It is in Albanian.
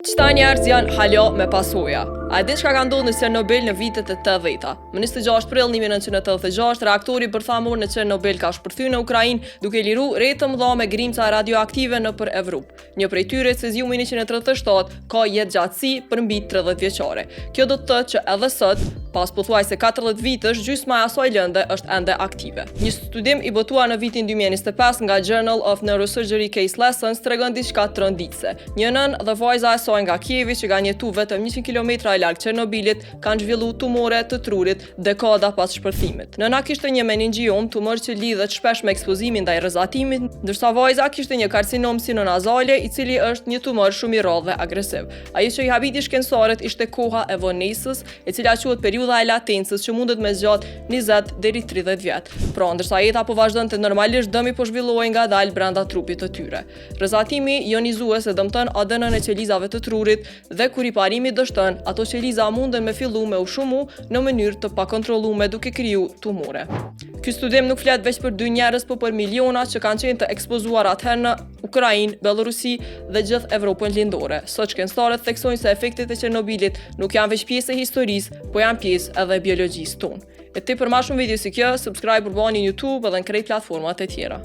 Qëta njerëz janë hala me pasoja. A e din çka ka ndodhur në Çernobil në vitet e 80-ta? Më 26 prill 1986, reaktori bërthamor në Çernobil ka shpërthyer në Ukrainë duke liru rreth të mëdha me grimca radioaktive nëpër Evropë. Një prej tyre, Ceziumi 137, ka jetëgjatësi për mbi 30 vjeçare. Kjo do të thotë që edhe sot, pas pothuajse 40 vitësh, gjysma e asaj lënde është ende aktive. Një studim i botuar në vitin 2025 nga Journal of Neurosurgery Case Lessons tregon diçka të rënditse. Një nën dhe vajza e saj nga Kievi që kanë jetuar vetëm 100 kilometra larg Çernobilit kanë zhvilluar tumore të trurit dekada pas shpërthimit. Nëna kishte një meningiom, tumor që lidhet shpesh me ekspozimin ndaj rrezatimit, ndërsa vajza kishte një karcinom sinonazale, i cili është një tumor shumë i rrallë dhe agresiv. Ajo që i habiti shkencëtarët ishte koha e vonesës, e cila quhet periudha e latencës, që mundet me zgjat 20 deri 30 vjet. Pra, ndërsa jeta po vazhdonte normalisht, dëmi po zhvillohej ngadalë brenda trupit të tyre. Rrezatimi ionizues e dëmton ADN-n e qelizave të trurit dhe kur i parimi dështon, ato qeliza munden me fillu me ushumu në mënyrë të pakontrollume duke kriju tumore. Ky studim nuk flet veç për 2 njerëz, por për miliona që kanë qenë të ekspozuar atëherë në Ukrainë, Belorusi dhe gjithë Evropën lindore. Sot shkencëtarët theksojnë se efektet e Çernobilit nuk janë veç pjesë e historisë, po janë pjesë edhe e biologjisë tonë. E ti për më shumë video si kjo, subscribe përbani në YouTube edhe në krejt platformat e tjera.